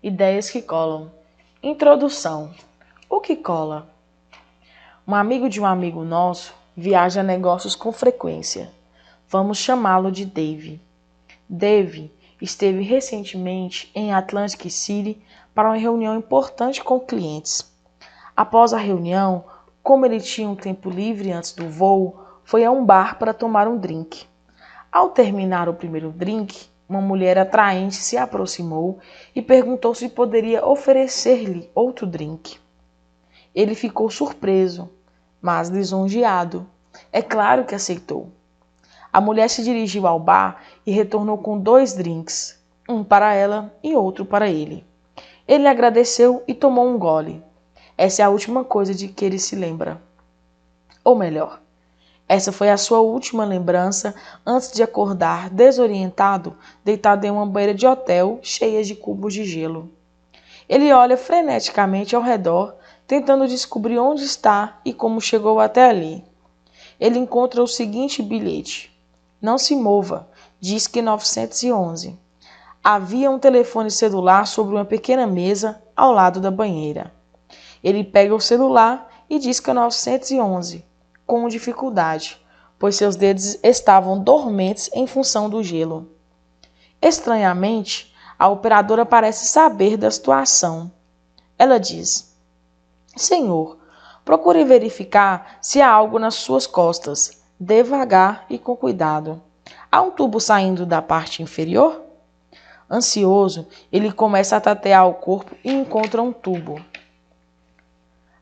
Ideias que colam. Introdução. O que cola? Um amigo de um amigo nosso viaja a negócios com frequência. Vamos chamá-lo de Dave. Dave esteve recentemente em Atlantic City para uma reunião importante com clientes. Após a reunião, como ele tinha um tempo livre antes do voo, foi a um bar para tomar um drink. Ao terminar o primeiro drink, uma mulher atraente se aproximou e perguntou se poderia oferecer-lhe outro drink. Ele ficou surpreso, mas lisonjeado. É claro que aceitou. A mulher se dirigiu ao bar e retornou com 2 drinks, um para ela e outro para ele. Ele agradeceu e tomou um gole. Essa é a última coisa de que ele se lembra. Ou melhor, essa foi a sua última lembrança antes de acordar desorientado, deitado em uma banheira de hotel cheia de cubos de gelo. Ele olha freneticamente ao redor, tentando descobrir onde está e como chegou até ali. Ele encontra o seguinte bilhete: "Não se mova, disque 911. Havia um telefone celular sobre uma pequena mesa ao lado da banheira. Ele pega o celular e disca 911, com dificuldade, pois seus dedos estavam dormentes em função do gelo. Estranhamente, a operadora parece saber da situação. Ela diz: "Senhor, procure verificar se há algo nas suas costas, devagar e com cuidado. Há um tubo saindo da parte inferior?" Ansioso, ele começa a tatear o corpo e encontra um tubo.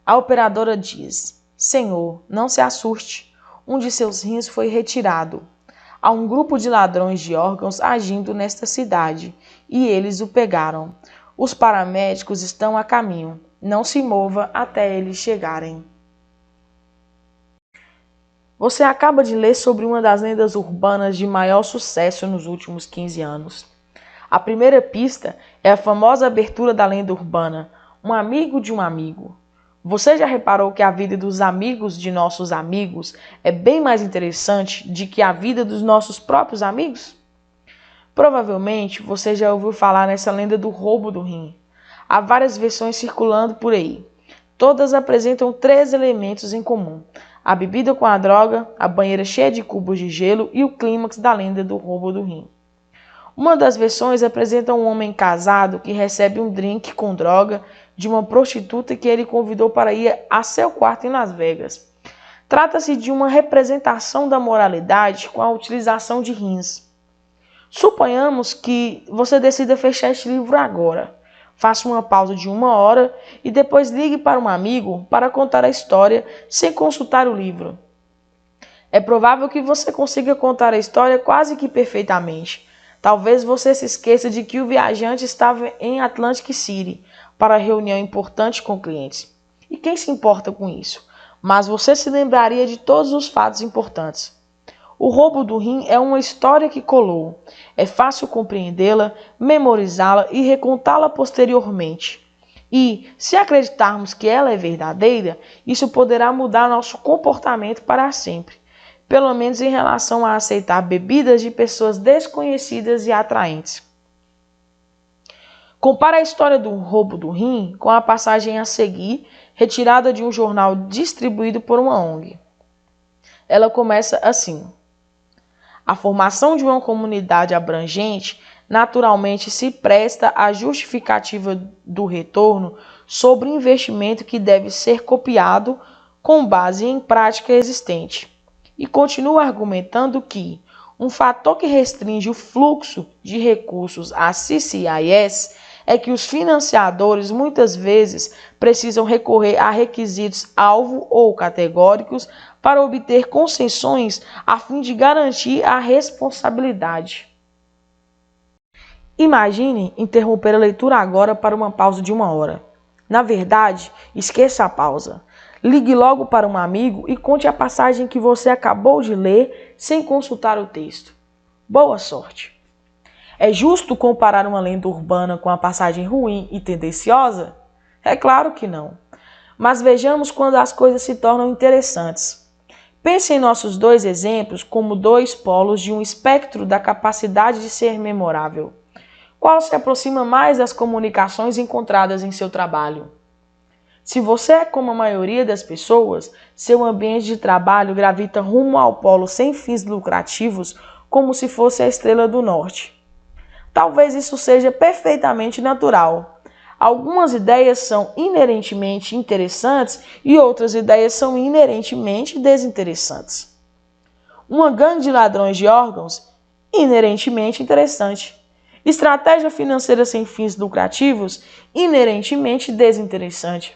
A operadora diz: "Senhor, não se assuste. Um de seus rins foi retirado. Há um grupo de ladrões de órgãos agindo nesta cidade e eles o pegaram. Os paramédicos estão a caminho. Não se mova até eles chegarem." Você acaba de ler sobre uma das lendas urbanas de maior sucesso nos últimos 15 anos. A primeira pista é a famosa abertura da lenda urbana, um amigo de um amigo. Você já reparou que a vida dos amigos de nossos amigos é bem mais interessante do que a vida dos nossos próprios amigos? Provavelmente você já ouviu falar nessa lenda do roubo do rim. Há várias versões circulando por aí. Todas apresentam 3 elementos em comum: a bebida com a droga, a banheira cheia de cubos de gelo e o clímax da lenda do roubo do rim. Uma das versões apresenta um homem casado que recebe um drink com droga de uma prostituta que ele convidou para ir a seu quarto em Las Vegas. Trata-se de uma representação da moralidade com a utilização de rins. Suponhamos que você decida fechar este livro agora. Faça uma pausa de 1 hora e depois ligue para um amigo para contar a história sem consultar o livro. É provável que você consiga contar a história quase que perfeitamente. Talvez você se esqueça de que o viajante estava em Atlantic City para reunião importante com clientes. E quem se importa com isso? Mas você se lembraria de todos os fatos importantes. O roubo do rim é uma história que colou. É fácil compreendê-la, memorizá-la e recontá-la posteriormente. E, se acreditarmos que ela é verdadeira, isso poderá mudar nosso comportamento para sempre. Pelo menos em relação a aceitar bebidas de pessoas desconhecidas e atraentes. Compare a história do roubo do rim com a passagem a seguir, retirada de um jornal distribuído por uma ONG. Ela começa assim: a formação de uma comunidade abrangente naturalmente se presta à justificativa do retorno sobre investimento que deve ser copiado com base em prática existente. E continua argumentando que um fator que restringe o fluxo de recursos à CCIS é que os financiadores muitas vezes precisam recorrer a requisitos alvo ou categóricos para obter concessões a fim de garantir a responsabilidade. Imagine interromper a leitura agora para uma pausa de 1 hora. Na verdade, esqueça a pausa. Ligue logo para um amigo e conte a passagem que você acabou de ler sem consultar o texto. Boa sorte! É justo comparar uma lenda urbana com a passagem ruim e tendenciosa? É claro que não. Mas vejamos quando as coisas se tornam interessantes. Pense em nossos 2 exemplos como 2 polos de um espectro da capacidade de ser memorável. Qual se aproxima mais das comunicações encontradas em seu trabalho? Se você é como a maioria das pessoas, seu ambiente de trabalho gravita rumo ao polo sem fins lucrativos, como se fosse a estrela do norte. Talvez isso seja perfeitamente natural. Algumas ideias são inerentemente interessantes e outras ideias são inerentemente desinteressantes. Uma gangue de ladrões de órgãos, inerentemente interessante. Estratégia financeira sem fins lucrativos, inerentemente desinteressante.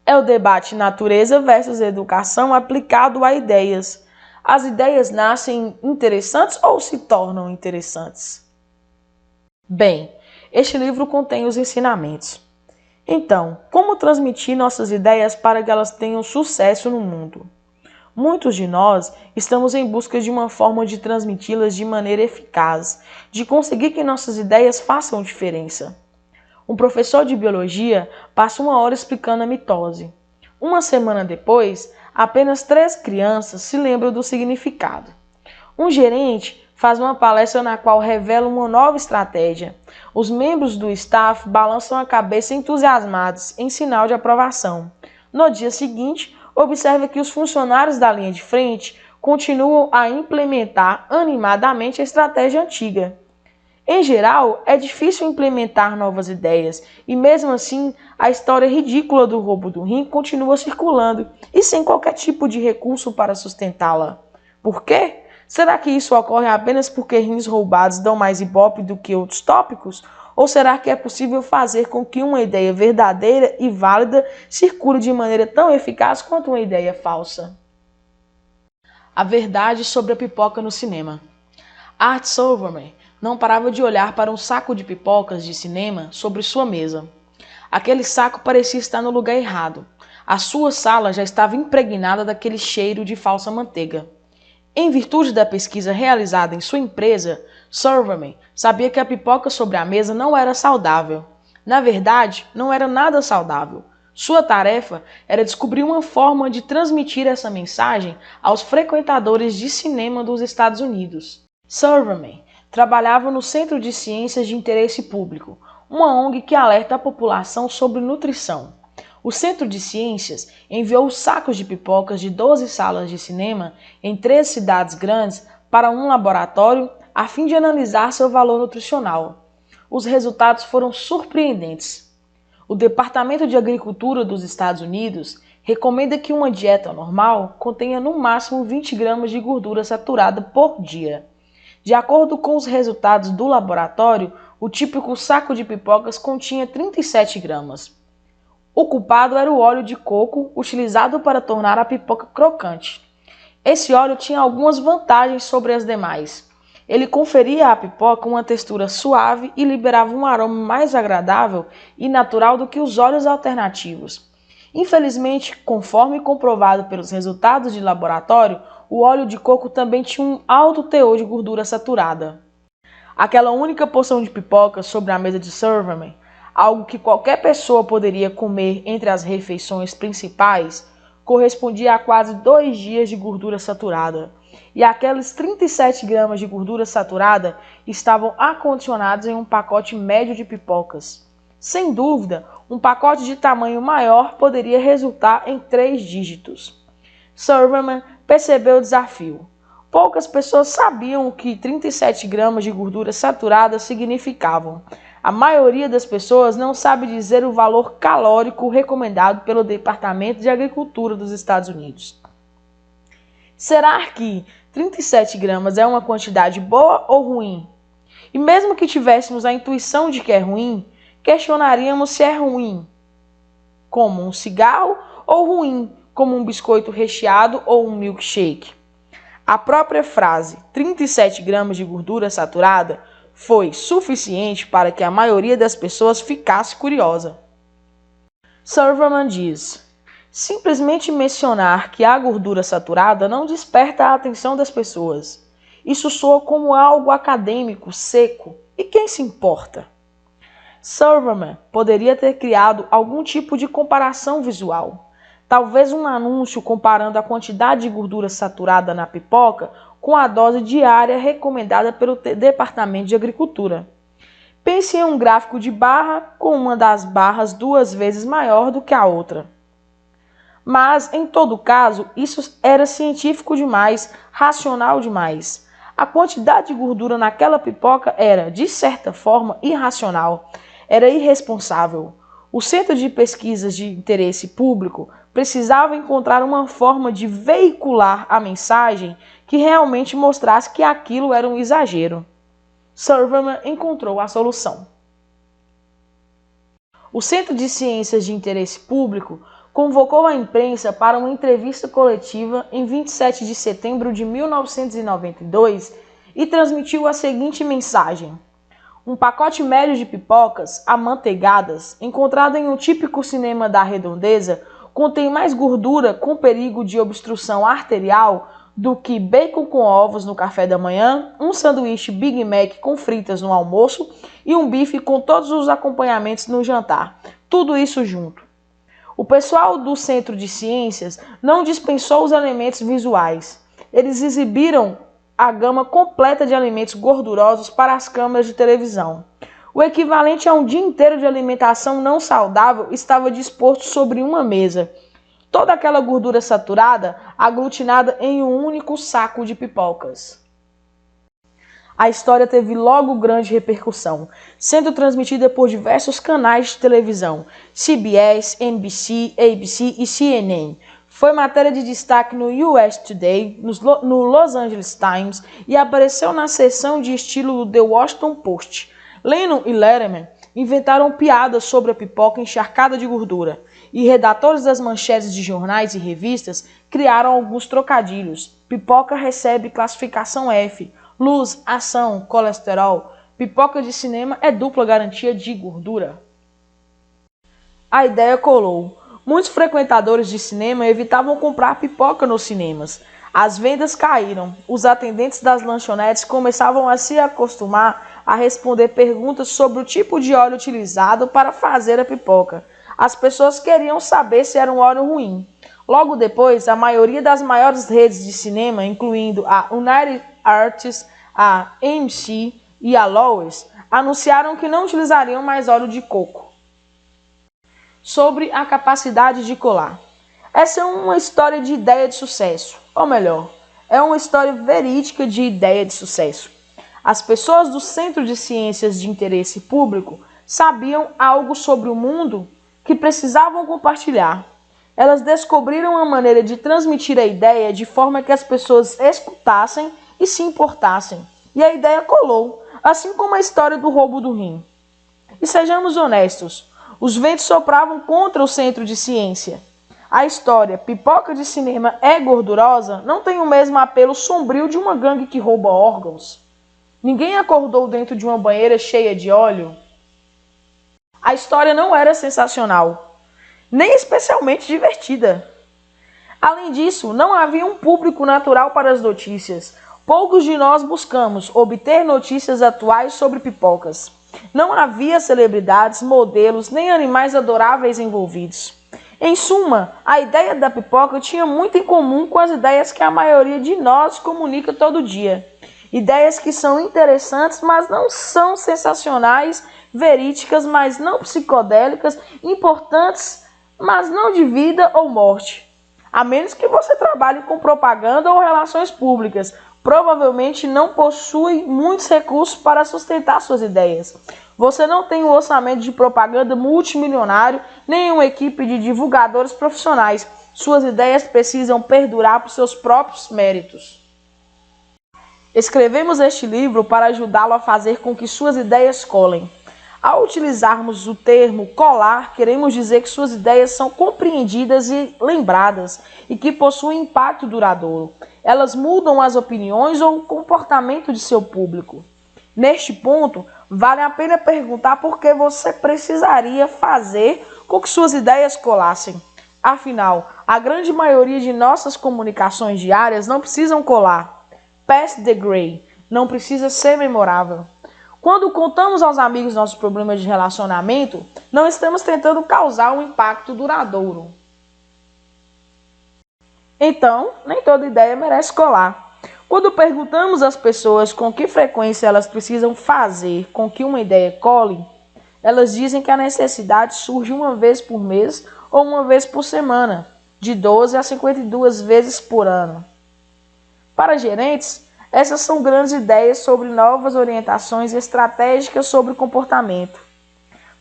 É o debate natureza versus educação aplicado a ideias. As ideias nascem interessantes ou se tornam interessantes? Bem, este livro contém os ensinamentos. Então, como transmitir nossas ideias para que elas tenham sucesso no mundo? Muitos de nós estamos em busca de uma forma de transmiti-las de maneira eficaz, de conseguir que nossas ideias façam diferença. Um professor de biologia passa 1 hora explicando a mitose. Uma semana depois, apenas 3 crianças se lembram do significado. Um gerente faz uma palestra na qual revela uma nova estratégia. Os membros do staff balançam a cabeça entusiasmados, em sinal de aprovação. No dia seguinte, observa que os funcionários da linha de frente continuam a implementar animadamente a estratégia antiga. Em geral, é difícil implementar novas ideias, e mesmo assim, a história ridícula do roubo do rim continua circulando, e sem qualquer tipo de recurso para sustentá-la. Por quê? Será que isso ocorre apenas porque rins roubados dão mais ibope do que outros tópicos? Ou será que é possível fazer com que uma ideia verdadeira e válida circule de maneira tão eficaz quanto uma ideia falsa? A verdade sobre a pipoca no cinema. Art Silverman não parava de olhar para um saco de pipocas de cinema sobre sua mesa. Aquele saco parecia estar no lugar errado. A sua sala já estava impregnada daquele cheiro de falsa manteiga. Em virtude da pesquisa realizada em sua empresa, Silverman sabia que a pipoca sobre a mesa não era saudável. Na verdade, não era nada saudável. Sua tarefa era descobrir uma forma de transmitir essa mensagem aos frequentadores de cinema dos Estados Unidos. Silverman trabalhava no Centro de Ciências de Interesse Público, uma ONG que alerta a população sobre nutrição. O Centro de Ciências enviou sacos de pipocas de 12 salas de cinema em 3 cidades grandes para um laboratório a fim de analisar seu valor nutricional. Os resultados foram surpreendentes. O Departamento de Agricultura dos Estados Unidos recomenda que uma dieta normal contenha no máximo 20 gramas de gordura saturada por dia. De acordo com os resultados do laboratório, o típico saco de pipocas continha 37 gramas. O culpado era o óleo de coco utilizado para tornar a pipoca crocante. Esse óleo tinha algumas vantagens sobre as demais. Ele conferia à pipoca uma textura suave e liberava um aroma mais agradável e natural do que os óleos alternativos. Infelizmente, conforme comprovado pelos resultados de laboratório, o óleo de coco também tinha um alto teor de gordura saturada. Aquela única porção de pipoca sobre a mesa de Silverman, algo que qualquer pessoa poderia comer entre as refeições principais, correspondia a quase 2 dias de gordura saturada. E aqueles 37 gramas de gordura saturada estavam acondicionados em um pacote médio de pipocas. Sem dúvida, um pacote de tamanho maior poderia resultar em 3 dígitos. Silverman percebeu o desafio. Poucas pessoas sabiam o que 37 gramas de gordura saturada significavam. A maioria das pessoas não sabe dizer o valor calórico recomendado pelo Departamento de Agricultura dos Estados Unidos. Será que 37 gramas é uma quantidade boa ou ruim? E mesmo que tivéssemos a intuição de que é ruim, questionaríamos se é ruim como um cigarro ou ruim como um biscoito recheado ou um milkshake. A própria frase 37 gramas de gordura saturada foi suficiente para que a maioria das pessoas ficasse curiosa. Silverman diz: simplesmente mencionar que há gordura saturada não desperta a atenção das pessoas. Isso soa como algo acadêmico, seco, e quem se importa? Silverman poderia ter criado algum tipo de comparação visual. Talvez um anúncio comparando a quantidade de gordura saturada na pipoca com a dose diária recomendada pelo Departamento de Agricultura. Pense em um gráfico de barra com uma das barras 2 vezes maior do que a outra. Mas, em todo caso, isso era científico demais, racional demais. A quantidade de gordura naquela pipoca era, de certa forma, irracional. Era irresponsável. O Centro de Pesquisas de Interesse Público precisava encontrar uma forma de veicular a mensagem que realmente mostrasse que aquilo era um exagero. Silverman encontrou a solução. O Centro de Ciências de Interesse Público convocou a imprensa para uma entrevista coletiva em 27 de setembro de 1992 e transmitiu a seguinte mensagem: um pacote médio de pipocas amanteigadas, encontrado em um típico cinema da Redondeza, contém mais gordura com perigo de obstrução arterial do que bacon com ovos no café da manhã, um sanduíche Big Mac com fritas no almoço e um bife com todos os acompanhamentos no jantar. Tudo isso junto. O pessoal do Centro de Ciências não dispensou os elementos visuais. Eles exibiram a gama completa de alimentos gordurosos para as câmeras de televisão. O equivalente a um dia inteiro de alimentação não saudável estava disposto sobre uma mesa. Toda aquela gordura saturada aglutinada em um único saco de pipocas. A história teve logo grande repercussão, sendo transmitida por diversos canais de televisão, CBS, NBC, ABC e CNN. Foi matéria de destaque no US Today, no Los Angeles Times e apareceu na seção de estilo do The Washington Post. Lennon e Letterman inventaram piadas sobre a pipoca encharcada de gordura e redatores das manchetes de jornais e revistas criaram alguns trocadilhos. Pipoca recebe classificação F. Luz, ação, colesterol. Pipoca de cinema é dupla garantia de gordura. A ideia colou. Muitos frequentadores de cinema evitavam comprar pipoca nos cinemas. As vendas caíram. Os atendentes das lanchonetes começavam a se acostumar a responder perguntas sobre o tipo de óleo utilizado para fazer a pipoca. As pessoas queriam saber se era um óleo ruim. Logo depois, a maioria das maiores redes de cinema, incluindo a United Artists, a AMC e a Loew's, anunciaram que não utilizariam mais óleo de coco. Sobre a capacidade de colar. Essa é uma história de ideia de sucesso, ou melhor, é uma história verídica de ideia de sucesso. As pessoas do Centro de Ciências de Interesse Público sabiam algo sobre o mundo que precisavam compartilhar. Elas descobriram uma maneira de transmitir a ideia de forma que as pessoas escutassem e se importassem. E a ideia colou, assim como a história do roubo do rim. E sejamos honestos, os ventos sopravam contra o Centro de Ciência. A história Pipoca de Cinema é gordurosa não tem o mesmo apelo sombrio de uma gangue que rouba órgãos. Ninguém acordou dentro de uma banheira cheia de óleo. A história não era sensacional, nem especialmente divertida. Além disso, não havia um público natural para as notícias. Poucos de nós buscamos obter notícias atuais sobre pipocas. Não havia celebridades, modelos, nem animais adoráveis envolvidos. Em suma, a ideia da pipoca tinha muito em comum com as ideias que a maioria de nós comunica todo dia. Ideias que são interessantes, mas não são sensacionais, verídicas, mas não psicodélicas, importantes, mas não de vida ou morte. A menos que você trabalhe com propaganda ou relações públicas, provavelmente não possui muitos recursos para sustentar suas ideias. Você não tem um orçamento de propaganda multimilionário, nem uma equipe de divulgadores profissionais. Suas ideias precisam perdurar por seus próprios méritos. Escrevemos este livro para ajudá-lo a fazer com que suas ideias colem. Ao utilizarmos o termo colar, queremos dizer que suas ideias são compreendidas e lembradas e que possuem impacto duradouro. Elas mudam as opiniões ou o comportamento de seu público. Neste ponto, vale a pena perguntar por que você precisaria fazer com que suas ideias colassem. Afinal, a grande maioria de nossas comunicações diárias não precisam colar. Pass the gray, não precisa ser memorável. Quando contamos aos amigos nossos problemas de relacionamento, não estamos tentando causar um impacto duradouro. Então, nem toda ideia merece colar. Quando perguntamos às pessoas com que frequência elas precisam fazer com que uma ideia cole, elas dizem que a necessidade surge uma vez por mês ou uma vez por semana, de 12 a 52 vezes por ano. Para gerentes, essas são grandes ideias sobre novas orientações estratégicas sobre comportamento.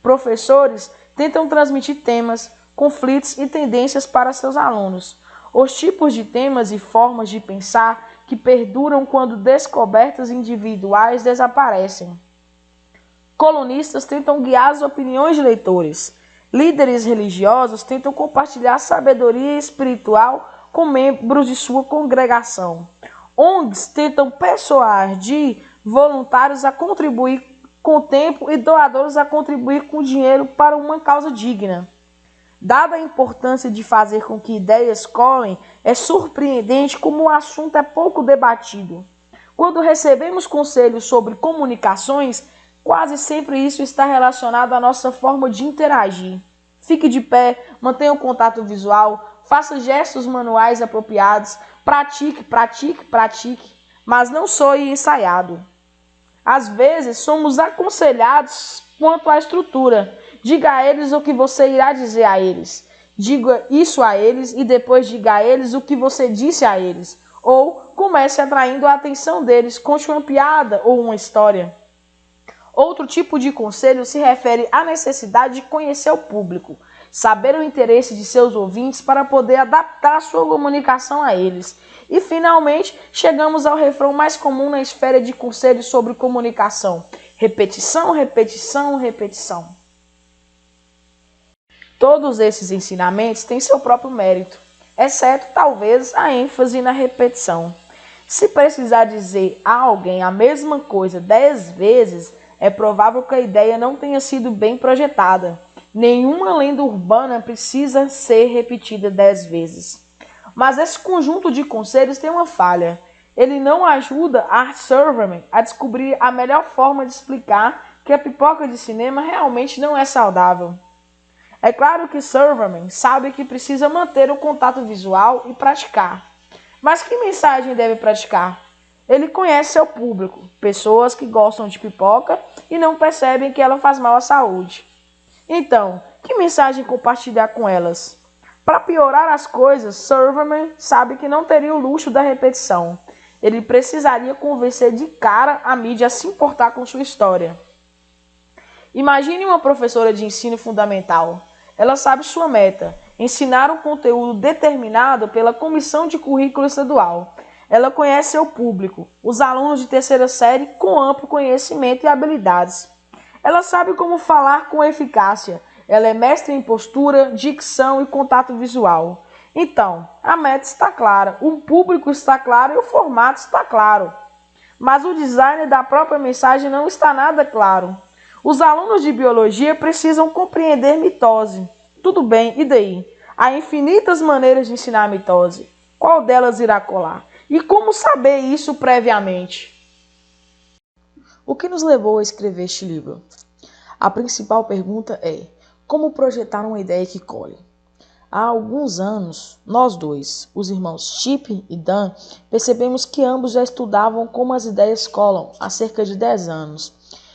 Professores tentam transmitir temas, conflitos e tendências para seus alunos. Os tipos de temas e formas de pensar que perduram quando descobertas individuais desaparecem. Colunistas tentam guiar as opiniões de leitores. Líderes religiosos tentam compartilhar sabedoria espiritual com membros de sua congregação. ONGs tentam persuadir voluntários a contribuir com tempo e doadores a contribuir com dinheiro para uma causa digna. Dada a importância de fazer com que ideias colhem, é surpreendente como o assunto é pouco debatido. Quando recebemos conselhos sobre comunicações, quase sempre isso está relacionado à nossa forma de interagir. Fique de pé, mantenha o contato visual, faça gestos manuais apropriados, pratique, mas não soe ensaiado. Às vezes, somos aconselhados quanto à estrutura. Diga a eles o que você irá dizer a eles. Diga isso a eles e depois diga a eles o que você disse a eles. Ou comece atraindo a atenção deles, conte uma piada ou uma história. Outro tipo de conselho se refere à necessidade de conhecer o público, saber o interesse de seus ouvintes para poder adaptar a sua comunicação a eles. E, finalmente, chegamos ao refrão mais comum na esfera de conselhos sobre comunicação. Repetição, repetição, repetição. Todos esses ensinamentos têm seu próprio mérito, exceto, talvez, a ênfase na repetição. Se precisar dizer a alguém a mesma coisa 10 vezes, é provável que a ideia não tenha sido bem projetada. Nenhuma lenda urbana precisa ser repetida 10 vezes. Mas esse conjunto de conselhos tem uma falha. Ele não ajuda Art Silverman a descobrir a melhor forma de explicar que a pipoca de cinema realmente não é saudável. É claro que Silverman sabe que precisa manter o contato visual e praticar. Mas que mensagem deve praticar? Ele conhece seu público, pessoas que gostam de pipoca e não percebem que ela faz mal à saúde. Então, que mensagem compartilhar com elas? Para piorar as coisas, Silverman sabe que não teria o luxo da repetição. Ele precisaria convencer de cara a mídia a se importar com sua história. Imagine uma professora de ensino fundamental. Ela sabe sua meta, ensinar um conteúdo determinado pela Comissão de Currículo Estadual. Ela conhece seu público, os alunos de terceira série com amplo conhecimento e habilidades. Ela sabe como falar com eficácia. Ela é mestre em postura, dicção e contato visual. Então, a meta está clara, o público está claro e o formato está claro. Mas o design da própria mensagem não está nada claro. Os alunos de biologia precisam compreender mitose. Tudo bem, e daí? Há infinitas maneiras de ensinar a mitose. Qual delas irá colar? E como saber isso previamente? O que nos levou a escrever este livro? A principal pergunta é: como projetar uma ideia que cole? Há alguns anos, nós dois, os irmãos Chip e Dan, percebemos que ambos já estudavam como as ideias colam há cerca de 10 anos.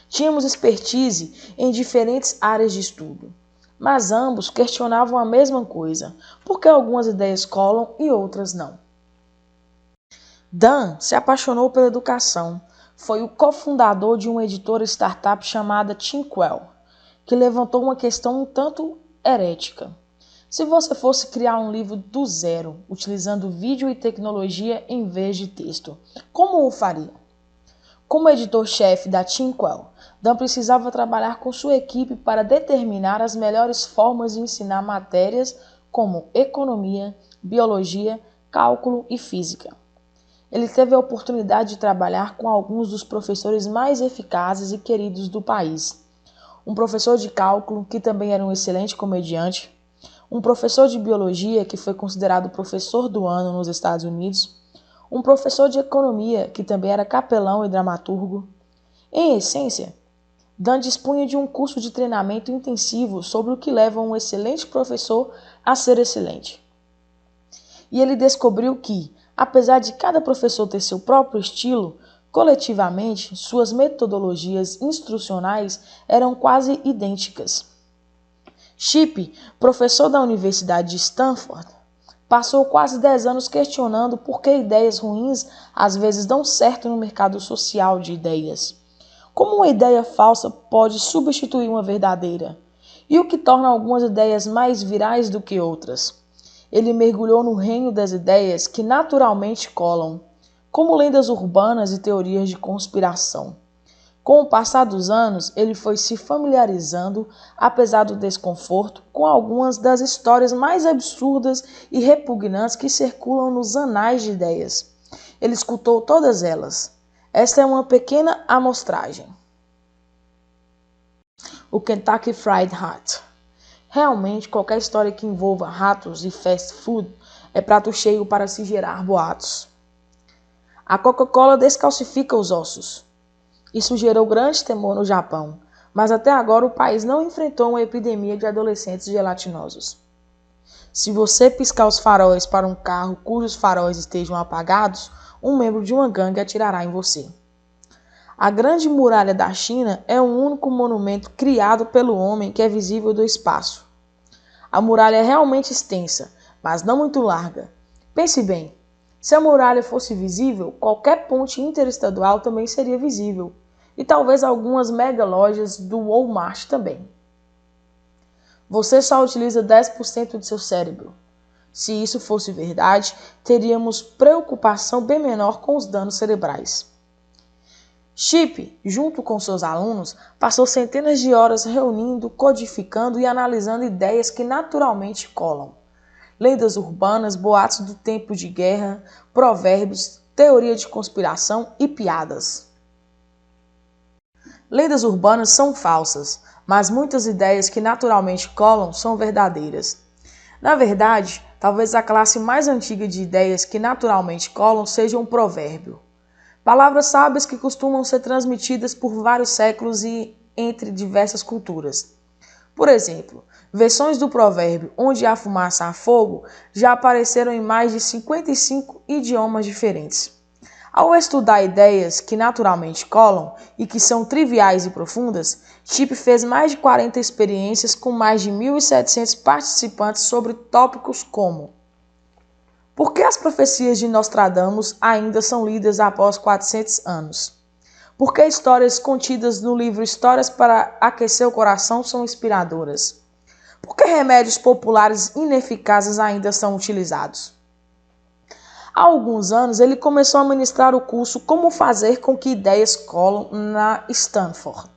Tínhamos expertise em diferentes áreas de estudo, mas ambos questionavam a mesma coisa: por que algumas ideias colam e outras não? Dan se apaixonou pela educação. Foi o cofundador de uma editora startup chamada Thinkwell, que levantou uma questão um tanto herética. Se você fosse criar um livro do zero, utilizando vídeo e tecnologia em vez de texto, como o faria? Como editor-chefe da Thinkwell, Dan precisava trabalhar com sua equipe para determinar as melhores formas de ensinar matérias como economia, biologia, cálculo e física. Ele teve a oportunidade de trabalhar com alguns dos professores mais eficazes e queridos do país. Um professor de cálculo, que também era um excelente comediante, um professor de biologia, que foi considerado professor do ano nos Estados Unidos, um professor de economia, que também era capelão e dramaturgo. Em essência, Dan dispunha de um curso de treinamento intensivo sobre o que leva um excelente professor a ser excelente. E ele descobriu que, Apesar de cada professor ter seu próprio estilo, coletivamente, suas metodologias instrucionais eram quase idênticas. Shipp, professor da Universidade de Stanford, passou quase 10 anos questionando por que ideias ruins às vezes dão certo no mercado social de ideias. Como uma ideia falsa pode substituir uma verdadeira? E o que torna algumas ideias mais virais do que outras? Ele mergulhou no reino das ideias que naturalmente colam, como lendas urbanas e teorias de conspiração. Com o passar dos anos, ele foi se familiarizando, apesar do desconforto, com algumas das histórias mais absurdas e repugnantes que circulam nos anais de ideias. Ele escutou todas elas. Esta é uma pequena amostragem. O Kentucky Fried Hat. Realmente, qualquer história que envolva ratos e fast food é prato cheio para se gerar boatos. A Coca-Cola descalcifica os ossos. Isso gerou grande temor no Japão, mas até agora o país não enfrentou uma epidemia de adolescentes gelatinosos. Se você piscar os faróis para um carro cujos faróis estejam apagados, um membro de uma gangue atirará em você. A Grande Muralha da China é o único monumento criado pelo homem que é visível do espaço. A muralha é realmente extensa, mas não muito larga. Pense bem, se a muralha fosse visível, qualquer ponte interestadual também seria visível. E talvez algumas mega lojas do Walmart também. Você só utiliza 10% do seu cérebro. Se isso fosse verdade, teríamos preocupação bem menor com os danos cerebrais. Shipp, junto com seus alunos, passou centenas de horas reunindo, codificando e analisando ideias que naturalmente colam. Lendas urbanas, boatos do tempo de guerra, provérbios, teoria de conspiração e piadas. Lendas urbanas são falsas, mas muitas ideias que naturalmente colam são verdadeiras. Na verdade, talvez a classe mais antiga de ideias que naturalmente colam seja um provérbio. Palavras sábias que costumam ser transmitidas por vários séculos e entre diversas culturas. Por exemplo, versões do provérbio onde há fumaça há fogo já apareceram em mais de 55 idiomas diferentes. Ao estudar ideias que naturalmente colam e que são triviais e profundas, Shipp fez mais de 40 experiências com mais de 1.700 participantes sobre tópicos como: por que as profecias de Nostradamus ainda são lidas após 400 anos? Por que histórias contidas no livro Histórias para Aquecer o Coração são inspiradoras? Por que remédios populares ineficazes ainda são utilizados? Há alguns anos, ele começou a ministrar o curso Como Fazer com que Ideias Colam na Stanford.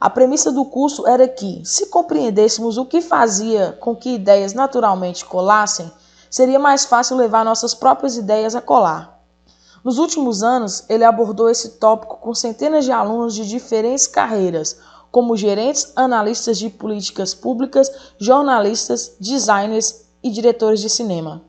A premissa do curso era que, se compreendêssemos o que fazia com que ideias naturalmente colassem, seria mais fácil levar nossas próprias ideias a colar. Nos últimos anos, ele abordou esse tópico com centenas de alunos de diferentes carreiras, como gerentes, analistas de políticas públicas, jornalistas, designers e diretores de cinema.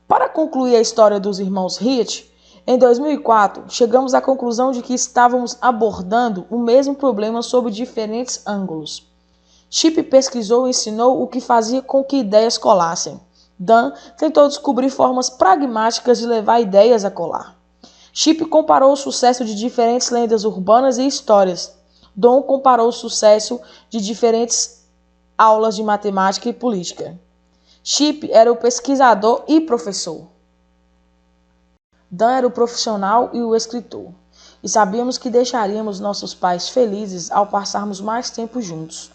Para concluir a história dos irmãos Wright, em 2004, chegamos à conclusão de que estávamos abordando o mesmo problema sob diferentes ângulos. Shipp pesquisou e ensinou o que fazia com que ideias colassem. Dan tentou descobrir formas pragmáticas de levar ideias a colar. Shipp comparou o sucesso de diferentes lendas urbanas e histórias. Don comparou o sucesso de diferentes aulas de matemática e política. Shipp era o pesquisador e professor. Dan era o profissional e o escritor. E sabíamos que deixaríamos nossos pais felizes ao passarmos mais tempo juntos.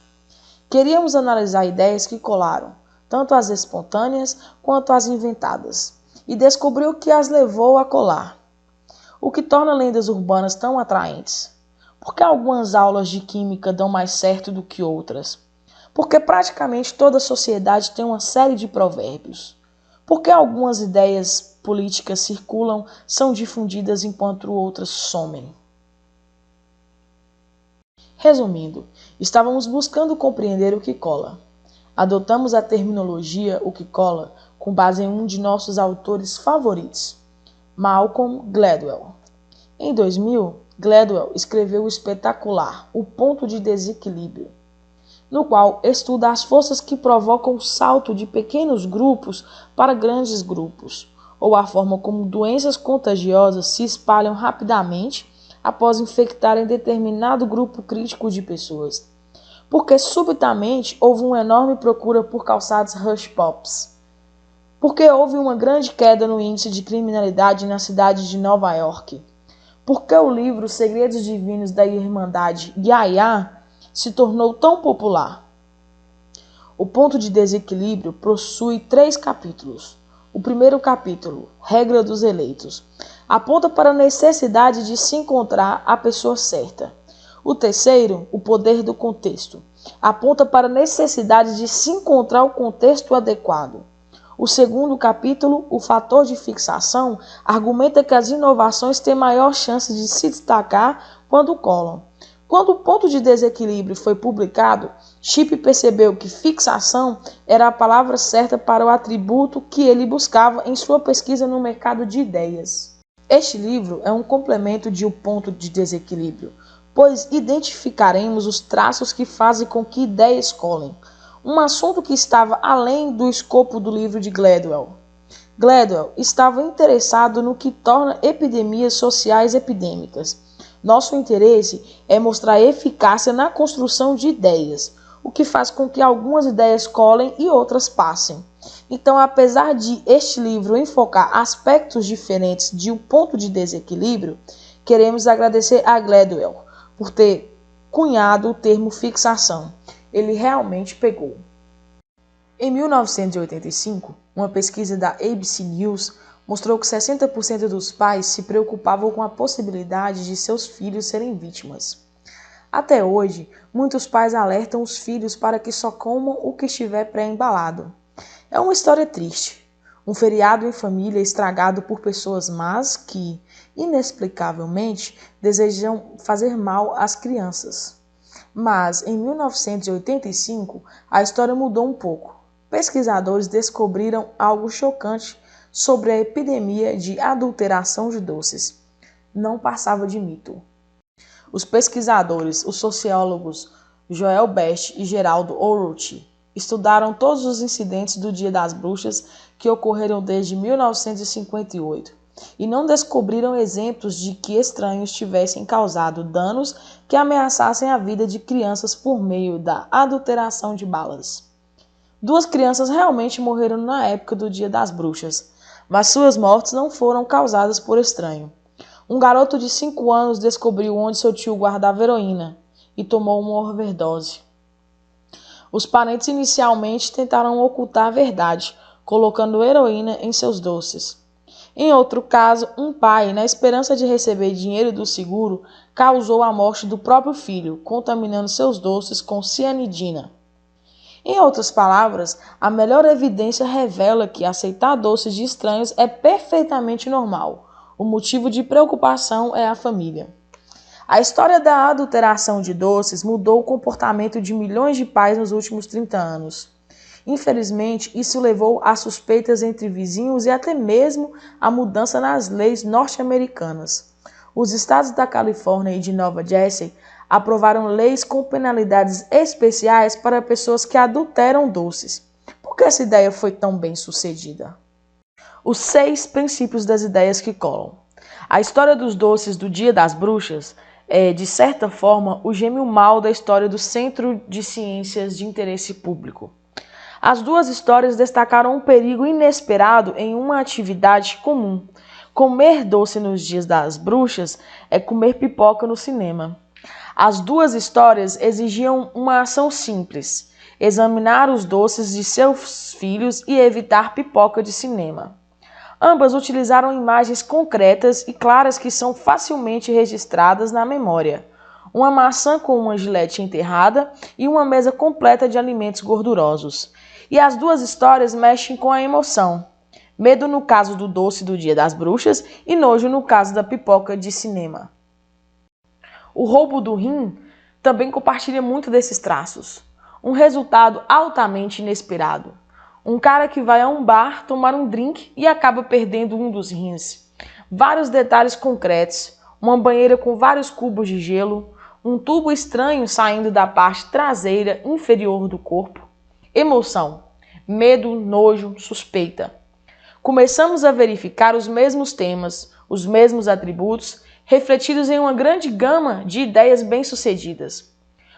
Queríamos analisar ideias que colaram, tanto as espontâneas quanto as inventadas, e descobrir o que as levou a colar. O que torna lendas urbanas tão atraentes? Por que algumas aulas de química dão mais certo do que outras? Porque praticamente toda sociedade tem uma série de provérbios. Porque algumas ideias políticas circulam, são difundidas enquanto outras somem. Resumindo, estávamos buscando compreender o que cola. Adotamos a terminologia o que cola com base em um de nossos autores favoritos, Malcolm Gladwell. Em 2000, Gladwell escreveu o espetacular O Ponto de Desequilíbrio, no qual estuda as forças que provocam o salto de pequenos grupos para grandes grupos, ou a forma como doenças contagiosas se espalham rapidamente após infectarem determinado grupo crítico de pessoas. Porque subitamente houve uma enorme procura por calçados Hush Pops. Porque houve uma grande queda no índice de criminalidade na cidade de Nova York. Porque o livro Segredos Divinos da Irmandade Yaya se tornou tão popular. O ponto de desequilíbrio possui 3 capítulos. O primeiro capítulo, Regra dos Eleitos, aponta para a necessidade de se encontrar a pessoa certa. O terceiro, O Poder do Contexto, aponta para a necessidade de se encontrar o contexto adequado. O segundo capítulo, O Fator de Fixação, argumenta que as inovações têm maior chance de se destacar quando colam. Quando o ponto de desequilíbrio foi publicado, Chip percebeu que fixação era a palavra certa para o atributo que ele buscava em sua pesquisa no mercado de ideias. Este livro é um complemento de O Ponto de Desequilíbrio, pois identificaremos os traços que fazem com que ideias colhem, um assunto que estava além do escopo do livro de Gladwell. Gladwell estava interessado no que torna epidemias sociais epidêmicas. Nosso interesse é mostrar eficácia na construção de ideias, o que faz com que algumas ideias colhem e outras passem. Então, apesar de este livro enfocar aspectos diferentes de O Ponto de Desequilíbrio, queremos agradecer a Gladwell por ter cunhado o termo fixação. Ele realmente pegou. Em 1985, uma pesquisa da ABC News mostrou que 60% dos pais se preocupavam com a possibilidade de seus filhos serem vítimas. Até hoje, muitos pais alertam os filhos para que só comam o que estiver pré-embalado. É uma história triste. Um feriado em família estragado por pessoas más que, inexplicavelmente, desejam fazer mal às crianças. Mas, em 1985, a história mudou um pouco. Pesquisadores descobriram algo chocante sobre a epidemia de adulteração de doces. Não passava de mito. Os pesquisadores, os sociólogos Joel Best e Geraldo Orochi, estudaram todos os incidentes do Dia das Bruxas que ocorreram desde 1958 e não descobriram exemplos de que estranhos tivessem causado danos que ameaçassem a vida de crianças por meio da adulteração de balas. 2 crianças realmente morreram na época do Dia das Bruxas, mas suas mortes não foram causadas por estranho. Um garoto de 5 anos descobriu onde seu tio guardava heroína e tomou uma overdose. Os parentes inicialmente tentaram ocultar a verdade, colocando heroína em seus doces. Em outro caso, um pai, na esperança de receber dinheiro do seguro, causou a morte do próprio filho, contaminando seus doces com cianidina. Em outras palavras, a melhor evidência revela que aceitar doces de estranhos é perfeitamente normal. O motivo de preocupação é a família. A história da adulteração de doces mudou o comportamento de milhões de pais nos últimos 30 anos. Infelizmente, isso levou a suspeitas entre vizinhos e até mesmo a mudança nas leis norte-americanas. Os estados da Califórnia e de Nova Jersey aprovaram leis com penalidades especiais para pessoas que adulteram doces. Por que essa ideia foi tão bem sucedida? Os 6 princípios das ideias que colam. A história dos doces do Dia das Bruxas é, de certa forma, o gêmeo mau da história do Centro de Ciências de Interesse Público. As 2 histórias destacaram um perigo inesperado em uma atividade comum. Comer doce nos Dias das Bruxas é comer pipoca no cinema. As 2 histórias exigiam uma ação simples: examinar os doces de seus filhos e evitar pipoca de cinema. Ambas utilizaram imagens concretas e claras que são facilmente registradas na memória. Uma maçã com uma gilete enterrada e uma mesa completa de alimentos gordurosos. E as 2 histórias mexem com a emoção. Medo no caso do doce do Dia das Bruxas e nojo no caso da pipoca de cinema. O roubo do rim também compartilha muito desses traços. Um resultado altamente inesperado. Um cara que vai a um bar tomar um drink e acaba perdendo um dos rins. Vários detalhes concretos. Uma banheira com vários cubos de gelo. Um tubo estranho saindo da parte traseira inferior do corpo. Emoção. Medo, nojo, suspeita. começamos a verificar os mesmos temas, os mesmos atributos, refletidos em uma grande gama de ideias bem-sucedidas.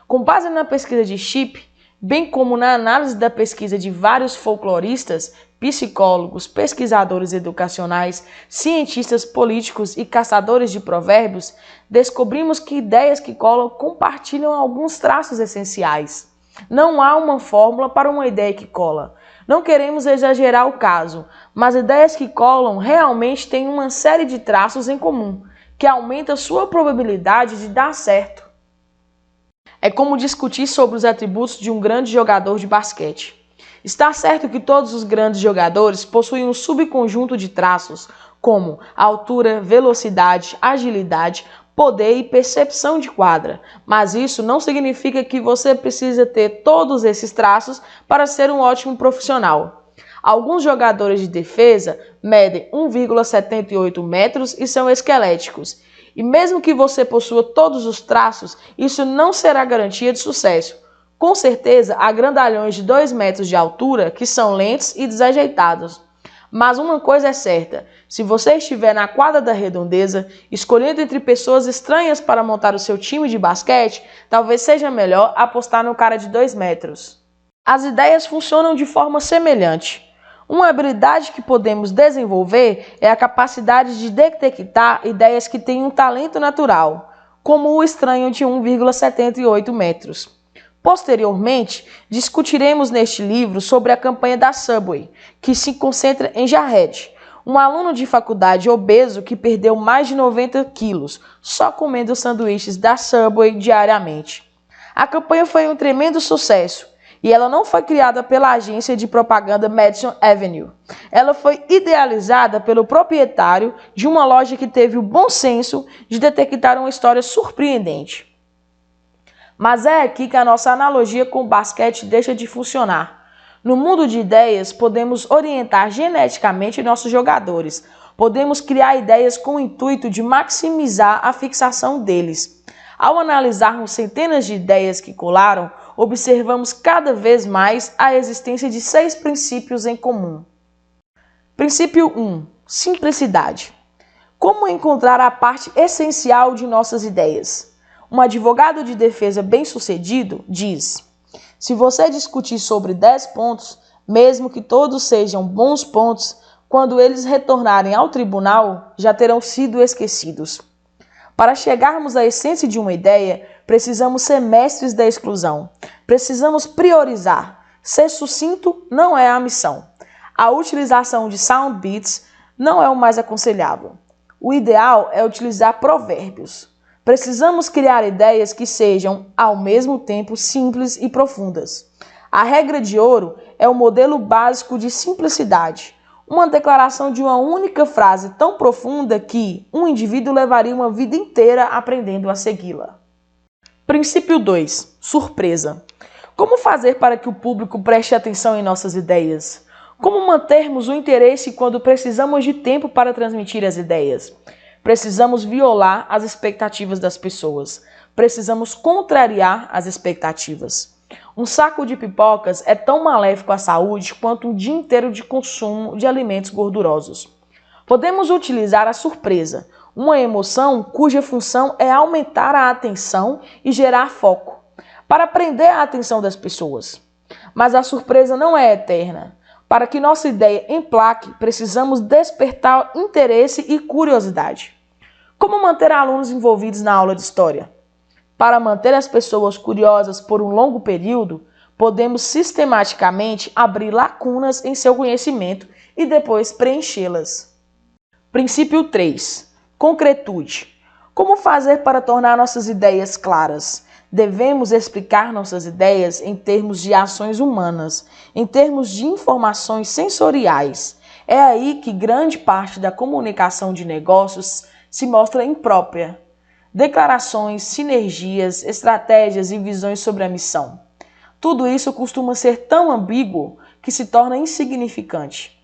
Com base na pesquisa de Shipp, bem como na análise da pesquisa de vários folcloristas, psicólogos, pesquisadores educacionais, cientistas políticos e caçadores de provérbios, descobrimos que ideias que colam compartilham alguns traços essenciais. Não há uma fórmula para uma ideia que cola. Não queremos exagerar o caso, mas ideias que colam realmente têm uma série de traços em comum, que aumenta sua probabilidade de dar certo. É como discutir sobre os atributos de um grande jogador de basquete. Está certo que todos os grandes jogadores possuem um subconjunto de traços, como altura, velocidade, agilidade, poder e percepção de quadra, mas isso não significa que você precisa ter todos esses traços para ser um ótimo profissional. Alguns jogadores de defesa medem 1,78 metros e são esqueléticos. E mesmo que você possua todos os traços, isso não será garantia de sucesso. Com certeza, há grandalhões de 2 metros de altura que são lentos e desajeitados. Mas uma coisa é certa, se você estiver na quadra da redondeza, escolhendo entre pessoas estranhas para montar o seu time de basquete, talvez seja melhor apostar no cara de 2 metros. As ideias funcionam de forma semelhante. Uma habilidade que podemos desenvolver é a capacidade de detectar ideias que têm um talento natural, como o estranho de 1,78 metros. Posteriormente, discutiremos neste livro sobre a campanha da Subway, que se concentra em Jared, um aluno de faculdade obeso que perdeu mais de 90 quilos só comendo sanduíches da Subway diariamente. A campanha foi um tremendo sucesso. E ela não foi criada pela agência de propaganda Madison Avenue. Ela foi idealizada pelo proprietário de uma loja que teve o bom senso de detectar uma história surpreendente. Mas é aqui que a nossa analogia com o basquete deixa de funcionar. No mundo de ideias, podemos orientar geneticamente nossos jogadores. Podemos criar ideias com o intuito de maximizar a fixação deles. Ao analisarmos centenas de ideias que colaram, observamos cada vez mais a existência de 6 princípios em comum. Princípio 1. Simplicidade. Como encontrar a parte essencial de nossas ideias? Um advogado de defesa bem-sucedido diz: se você discutir sobre 10 pontos, mesmo que todos sejam bons pontos, quando eles retornarem ao tribunal, já terão sido esquecidos. Para chegarmos à essência de uma ideia, precisamos ser mestres da exclusão. Precisamos priorizar. Ser sucinto não é a missão. A utilização de sound beats não é o mais aconselhável. O ideal é utilizar provérbios. Precisamos criar ideias que sejam, ao mesmo tempo, simples e profundas. A regra de ouro é o modelo básico de simplicidade. Uma declaração de uma única frase tão profunda que um indivíduo levaria uma vida inteira aprendendo a segui-la. Princípio 2. Surpresa. Como fazer para que o público preste atenção em nossas ideias? Como mantermos o interesse quando precisamos de tempo para transmitir as ideias? Precisamos violar as expectativas das pessoas. Precisamos contrariar as expectativas. Um saco de pipocas é tão maléfico à saúde quanto um dia inteiro de consumo de alimentos gordurosos. Podemos utilizar a surpresa, uma emoção cuja função é aumentar a atenção e gerar foco, para prender a atenção das pessoas. Mas a surpresa não é eterna. Para que nossa ideia emplaque, precisamos despertar interesse e curiosidade. Como manter alunos envolvidos na aula de história? Para manter as pessoas curiosas por um longo período, podemos sistematicamente abrir lacunas em seu conhecimento e depois preenchê-las. Princípio 3. Concretude. Como fazer para tornar nossas ideias claras? Devemos explicar nossas ideias em termos de ações humanas, em termos de informações sensoriais. É aí que grande parte da comunicação de negócios se mostra imprópria. Declarações, sinergias, estratégias e visões sobre a missão. Tudo isso costuma ser tão ambíguo que se torna insignificante.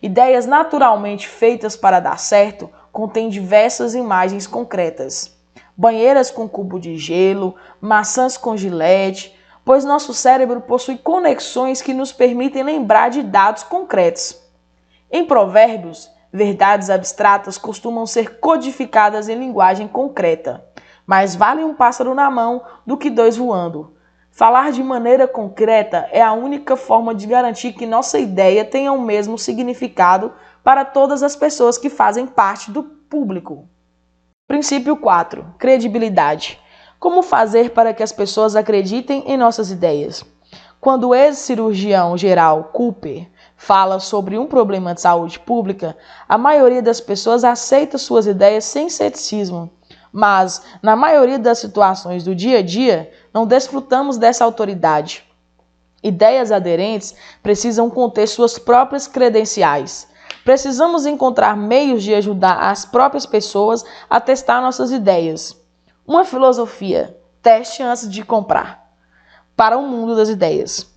Ideias naturalmente feitas para dar certo contêm diversas imagens concretas. Banheiras com cubo de gelo, maçãs com gilete, pois nosso cérebro possui conexões que nos permitem lembrar de dados concretos. Em provérbios, verdades abstratas costumam ser codificadas em linguagem concreta. Mais vale um pássaro na mão do que dois voando. Falar de maneira concreta é a única forma de garantir que nossa ideia tenha o mesmo significado para todas as pessoas que fazem parte do público. Princípio 4. Credibilidade. Como fazer para que as pessoas acreditem em nossas ideias? Quando o ex-cirurgião geral Cooper fala sobre um problema de saúde pública, a maioria das pessoas aceita suas ideias sem ceticismo. Mas, na maioria das situações do dia a dia, não desfrutamos dessa autoridade. Ideias aderentes precisam conter suas próprias credenciais. Precisamos encontrar meios de ajudar as próprias pessoas a testar nossas ideias. Uma filosofia: teste antes de comprar. Para o mundo das ideias.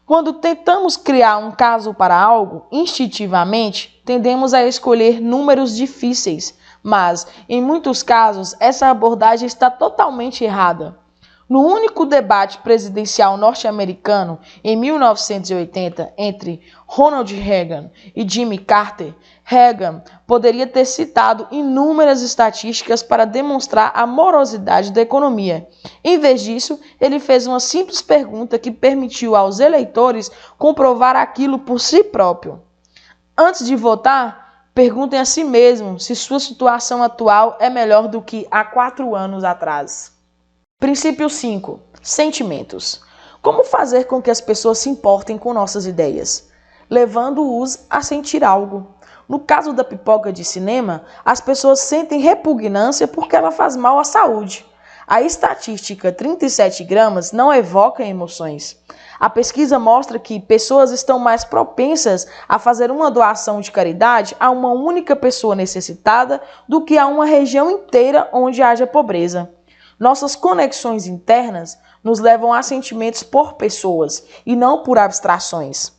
Quando tentamos criar um caso para algo, instintivamente, tendemos a escolher números difíceis, mas, em muitos casos, essa abordagem está totalmente errada. No único debate presidencial norte-americano, em 1980, entre Ronald Reagan e Jimmy Carter, Reagan poderia ter citado inúmeras estatísticas para demonstrar a morosidade da economia. Em vez disso, ele fez uma simples pergunta que permitiu aos eleitores comprovar aquilo por si próprio. Antes de votar, perguntem a si mesmo se sua situação atual é melhor do que há 4 anos atrás. Princípio 5. Sentimentos. Como fazer com que as pessoas se importem com nossas ideias? Levando-os a sentir algo. No caso da pipoca de cinema, as pessoas sentem repugnância porque ela faz mal à saúde. A estatística 37 gramas não evoca emoções. A pesquisa mostra que pessoas estão mais propensas a fazer uma doação de caridade a uma única pessoa necessitada do que a uma região inteira onde haja pobreza. Nossas conexões internas nos levam a sentimentos por pessoas e não por abstrações.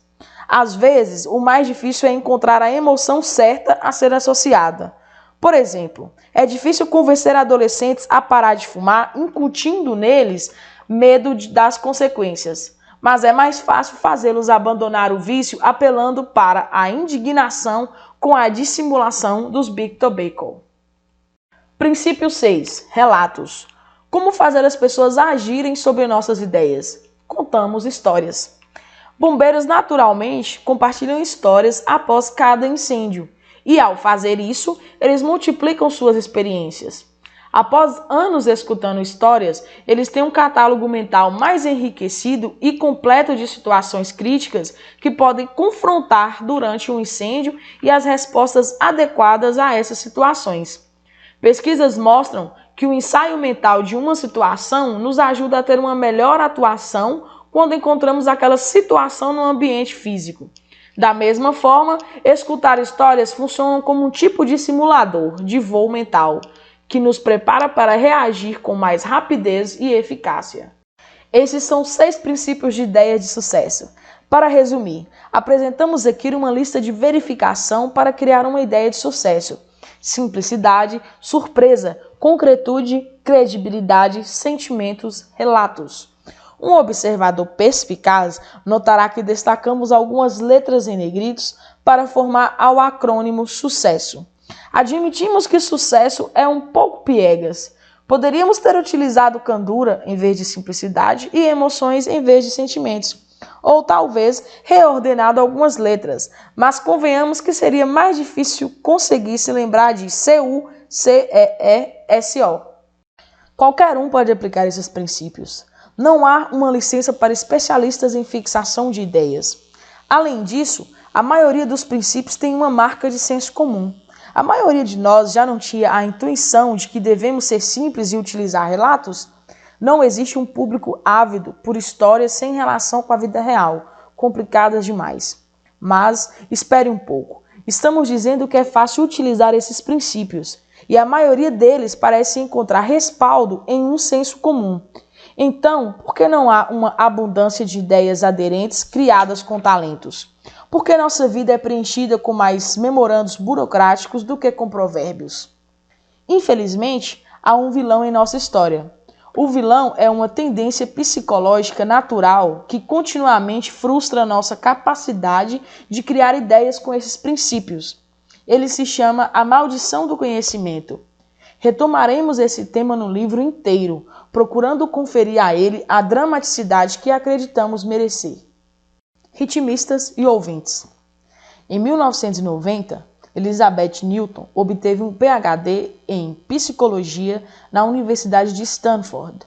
Às vezes, o mais difícil é encontrar a emoção certa a ser associada. Por exemplo, é difícil convencer adolescentes a parar de fumar, incutindo neles medo das consequências. Mas é mais fácil fazê-los abandonar o vício apelando para a indignação com a dissimulação dos Big Tobacco. Princípio 6. Relatos. Como fazer as pessoas agirem sobre nossas ideias? Contamos histórias. Bombeiros naturalmente compartilham histórias após cada incêndio e, ao fazer isso, eles multiplicam suas experiências. Após anos escutando histórias, eles têm um catálogo mental mais enriquecido e completo de situações críticas que podem confrontar durante um incêndio e as respostas adequadas a essas situações. Pesquisas mostram que o ensaio mental de uma situação nos ajuda a ter uma melhor atuação quando encontramos aquela situação no ambiente físico. Da mesma forma, escutar histórias funciona como um tipo de simulador de voo mental, que nos prepara para reagir com mais rapidez e eficácia. Esses são 6 princípios de ideias de sucesso. Para resumir, apresentamos aqui uma lista de verificação para criar uma ideia de sucesso. Simplicidade, surpresa, concretude, credibilidade, sentimentos, relatos. Um observador perspicaz notará que destacamos algumas letras em negritos para formar o acrônimo SUCESSO. Admitimos que sucesso é um pouco piegas. Poderíamos ter utilizado candura em vez de simplicidade e emoções em vez de sentimentos. Ou talvez reordenado algumas letras, mas convenhamos que seria mais difícil conseguir se lembrar de CUCEESO. Qualquer um pode aplicar esses princípios. Não há uma licença para especialistas em fixação de ideias. Além disso, a maioria dos princípios tem uma marca de senso comum. A maioria de nós já não tinha a intuição de que devemos ser simples e utilizar relatos? Não existe um público ávido por histórias sem relação com a vida real, complicadas demais. Mas espere um pouco. Estamos dizendo que é fácil utilizar esses princípios, e a maioria deles parece encontrar respaldo em um senso comum. Então, por que não há uma abundância de ideias aderentes criadas com talentos? Por que nossa vida é preenchida com mais memorandos burocráticos do que com provérbios? Infelizmente, há um vilão em nossa história. O vilão é uma tendência psicológica natural que continuamente frustra nossa capacidade de criar ideias com esses princípios. Ele se chama A Maldição do Conhecimento. Retomaremos esse tema no livro inteiro, procurando conferir a ele a dramaticidade que acreditamos merecer. Ritmistas e ouvintes. Em 1990, Elizabeth Newton obteve um PhD em Psicologia na Universidade de Stanford,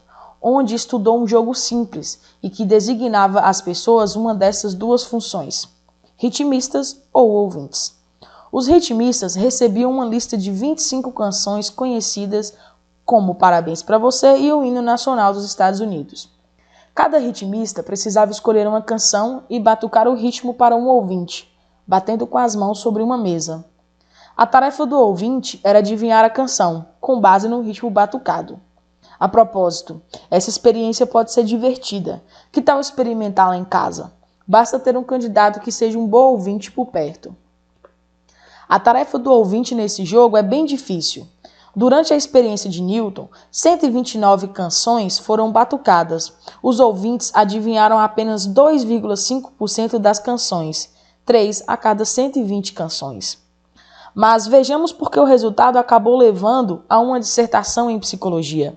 onde estudou um jogo simples e que designava às pessoas uma dessas duas funções, ritmistas ou ouvintes. Os ritmistas recebiam uma lista de 25 canções conhecidas como Parabéns para Você e o Hino Nacional dos Estados Unidos. Cada ritmista precisava escolher uma canção e batucar o ritmo para um ouvinte, batendo com as mãos sobre uma mesa. A tarefa do ouvinte era adivinhar a canção, com base no ritmo batucado. A propósito, essa experiência pode ser divertida. Que tal experimentá-la em casa? Basta ter um candidato que seja um bom ouvinte por perto. A tarefa do ouvinte nesse jogo é bem difícil. Durante a experiência de Newton, 129 canções foram batucadas. Os ouvintes adivinharam apenas 2,5% das canções, 3 a cada 120 canções. Mas vejamos por que o resultado acabou levando a uma dissertação em psicologia.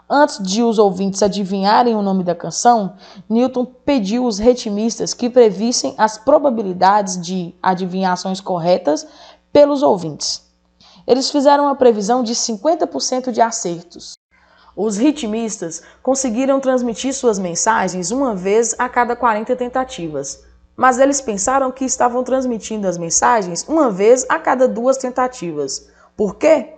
Antes de os ouvintes adivinharem o nome da canção, Newton pediu aos ritmistas que previssem as probabilidades de adivinhações corretas pelos ouvintes. Eles fizeram uma previsão de 50% de acertos. Os ritmistas conseguiram transmitir suas mensagens uma vez a cada 40 tentativas. Mas eles pensaram que estavam transmitindo as mensagens uma vez a cada 2 tentativas. Por quê?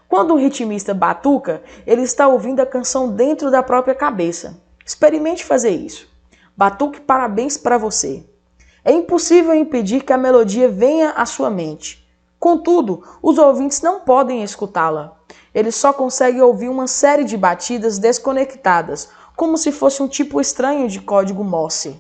Quando um ritmista batuca, ele está ouvindo a canção dentro da própria cabeça. Experimente fazer isso. Batuque Parabéns para Você. É impossível impedir que a melodia venha à sua mente. Contudo, os ouvintes não podem escutá-la. Eles só conseguem ouvir uma série de batidas desconectadas, como se fosse um tipo estranho de código Morse.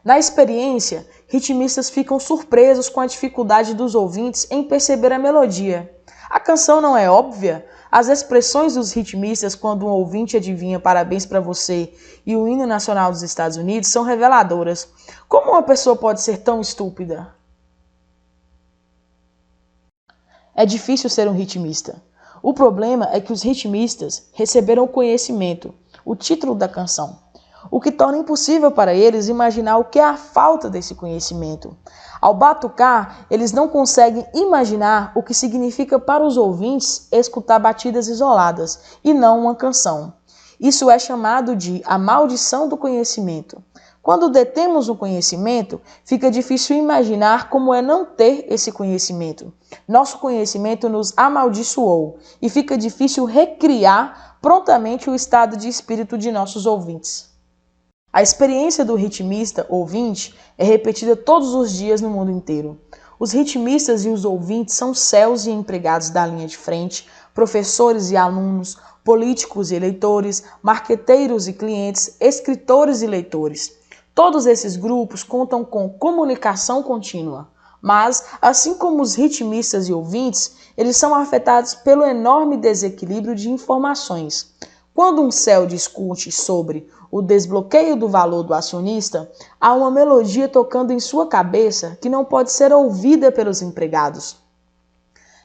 Na experiência, ritmistas ficam surpresos com a dificuldade dos ouvintes em perceber a melodia. A canção não é óbvia? As expressões dos ritmistas quando um ouvinte adivinha Parabéns para Você e o Hino Nacional dos Estados Unidos são reveladoras. Como uma pessoa pode ser tão estúpida? É difícil ser um ritmista. O problema é que os ritmistas receberam o conhecimento, o título da canção, o que torna impossível para eles imaginar o que é a falta desse conhecimento. Ao batucar, eles não conseguem imaginar o que significa para os ouvintes escutar batidas isoladas e não uma canção. Isso é chamado de a maldição do conhecimento. Quando detemos o conhecimento, fica difícil imaginar como é não ter esse conhecimento. Nosso conhecimento nos amaldiçoou e fica difícil recriar prontamente o estado de espírito de nossos ouvintes. A experiência do ritmista ouvinte é repetida todos os dias no mundo inteiro. Os ritmistas e os ouvintes são céus e empregados da linha de frente, professores e alunos, políticos e eleitores, marqueteiros e clientes, escritores e leitores. Todos esses grupos contam com comunicação contínua, mas, assim como os ritmistas e ouvintes, eles são afetados pelo enorme desequilíbrio de informações. Quando um céu discute sobre o desbloqueio do valor do acionista, há uma melodia tocando em sua cabeça que não pode ser ouvida pelos empregados.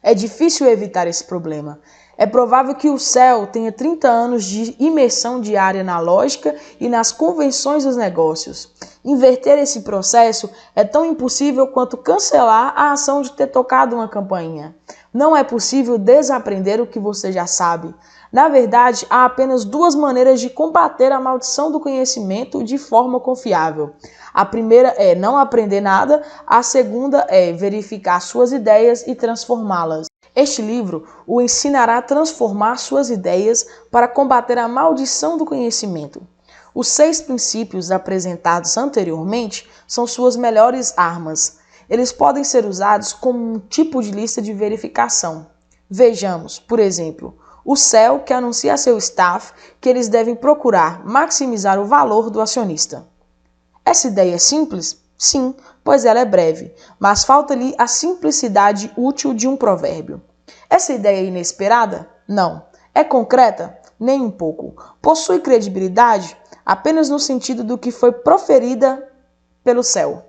É difícil evitar esse problema. É provável que o céu tenha 30 anos de imersão diária na lógica e nas convenções dos negócios. Inverter esse processo é tão impossível quanto cancelar a ação de ter tocado uma campainha. Não é possível desaprender o que você já sabe. Na verdade, há apenas 2 maneiras de combater a maldição do conhecimento de forma confiável. A primeira é não aprender nada, a segunda é verificar suas ideias e transformá-las. Este livro o ensinará a transformar suas ideias para combater a maldição do conhecimento. Os 6 princípios apresentados anteriormente são suas melhores armas. Eles podem ser usados como um tipo de lista de verificação. Vejamos, por exemplo, o céu que anuncia a seu staff que eles devem procurar maximizar o valor do acionista. Essa ideia é simples? Sim, pois ela é breve, mas falta-lhe a simplicidade útil de um provérbio. Essa ideia é inesperada? Não. É concreta? Nem um pouco. Possui credibilidade? Apenas no sentido do que foi proferida pelo céu.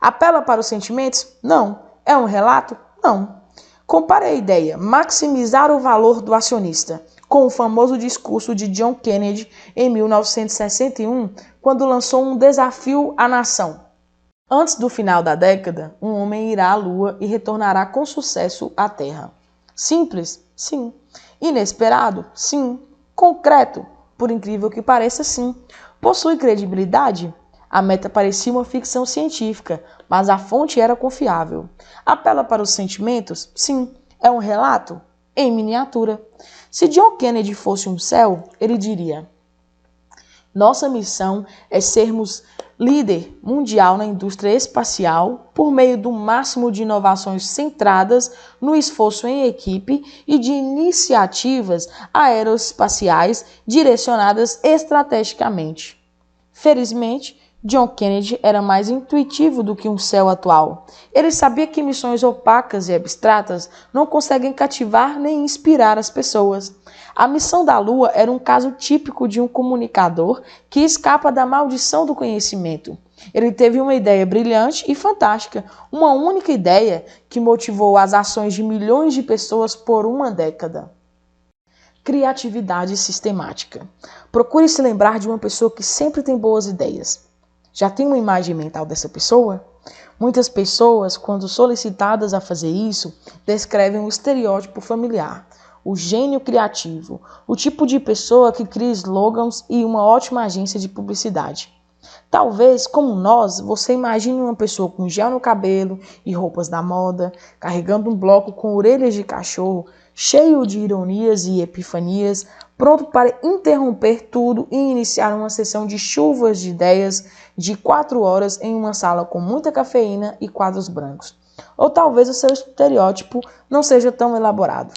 Apela para os sentimentos? Não. É um relato? Não. Compare a ideia, maximizar o valor do acionista, com o famoso discurso de John Kennedy em 1961, quando lançou um desafio à nação. Antes do final da década, um homem irá à Lua e retornará com sucesso à Terra. Simples? Sim. Inesperado? Sim. Concreto? Por incrível que pareça, sim. Possui credibilidade? A meta parecia uma ficção científica, mas a fonte era confiável. Apela para os sentimentos? Sim. É um relato? Em miniatura. Se John Kennedy fosse um céu, ele diria: nossa missão é sermos líder mundial na indústria espacial por meio do máximo de inovações centradas no esforço em equipe e de iniciativas aeroespaciais direcionadas estrategicamente. Felizmente, John Kennedy era mais intuitivo do que um céu atual. Ele sabia que missões opacas e abstratas não conseguem cativar nem inspirar as pessoas. A missão da Lua era um caso típico de um comunicador que escapa da maldição do conhecimento. Ele teve uma ideia brilhante e fantástica, uma única ideia que motivou as ações de milhões de pessoas por uma década. Criatividade sistemática. Procure se lembrar de uma pessoa que sempre tem boas ideias. Já tem uma imagem mental dessa pessoa? Muitas pessoas, quando solicitadas a fazer isso, descrevem um estereótipo familiar, o gênio criativo, o tipo de pessoa que cria slogans e uma ótima agência de publicidade. Talvez, como nós, você imagine uma pessoa com gel no cabelo e roupas da moda, carregando um bloco com orelhas de cachorro, cheio de ironias e epifanias, pronto para interromper tudo e iniciar uma sessão de chuvas de ideias de 4 horas em uma sala com muita cafeína e quadros brancos. Ou talvez o seu estereótipo não seja tão elaborado.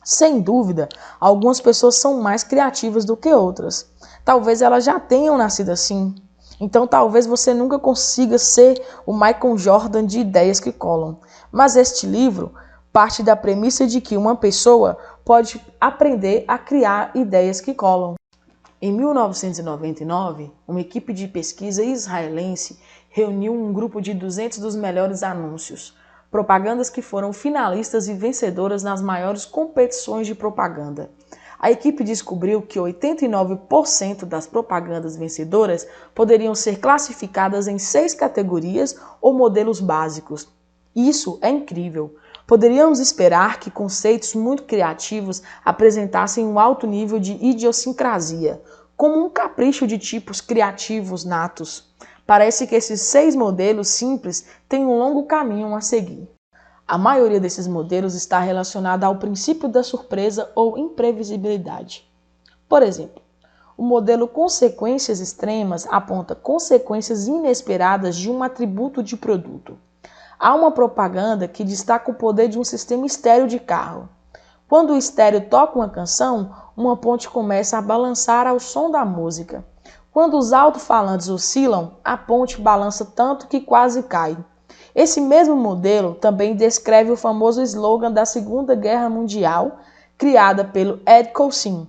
Sem dúvida, algumas pessoas são mais criativas do que outras. Talvez elas já tenham nascido assim. Então talvez você nunca consiga ser o Michael Jordan de ideias que colam. Mas este livro parte da premissa de que uma pessoa pode aprender a criar ideias que colam. Em 1999, uma equipe de pesquisa israelense reuniu um grupo de 200 dos melhores anúncios, propagandas que foram finalistas e vencedoras nas maiores competições de propaganda. A equipe descobriu que 89% das propagandas vencedoras poderiam ser classificadas em 6 categorias ou modelos básicos. Isso é incrível. Poderíamos esperar que conceitos muito criativos apresentassem um alto nível de idiosincrasia, como um capricho de tipos criativos natos. Parece que esses 6 modelos simples têm um longo caminho a seguir. A maioria desses modelos está relacionada ao princípio da surpresa ou imprevisibilidade. Por exemplo, o modelo consequências extremas aponta consequências inesperadas de um atributo de produto. Há uma propaganda que destaca o poder de um sistema estéreo de carro. Quando o estéreo toca uma canção, uma ponte começa a balançar ao som da música. Quando os alto-falantes oscilam, a ponte balança tanto que quase cai. Esse mesmo modelo também descreve o famoso slogan da Segunda Guerra Mundial, criada pelo Ed Coulson,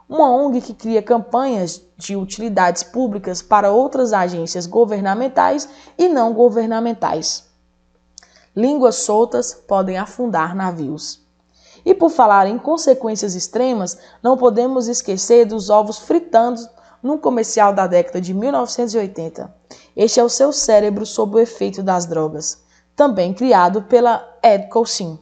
uma ONG que cria campanhas de utilidades públicas para outras agências governamentais e não governamentais. Línguas soltas podem afundar navios. E por falar em consequências extremas, não podemos esquecer dos ovos fritando num comercial da década de 1980. Este é o seu cérebro sob o efeito das drogas, também criado pela Ed Coulson.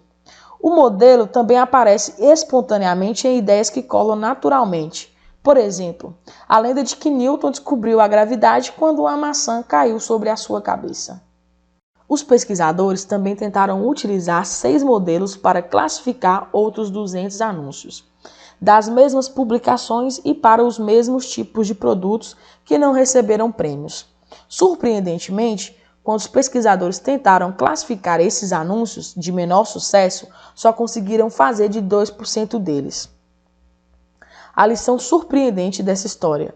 O modelo também aparece espontaneamente em ideias que colam naturalmente. Por exemplo, a lenda de que Newton descobriu a gravidade quando uma maçã caiu sobre a sua cabeça. Os pesquisadores também tentaram utilizar 6 modelos para classificar outros 200 anúncios, das mesmas publicações e para os mesmos tipos de produtos que não receberam prêmios. Surpreendentemente, quando os pesquisadores tentaram classificar esses anúncios de menor sucesso, só conseguiram fazer de 2% deles. A lição surpreendente dessa história: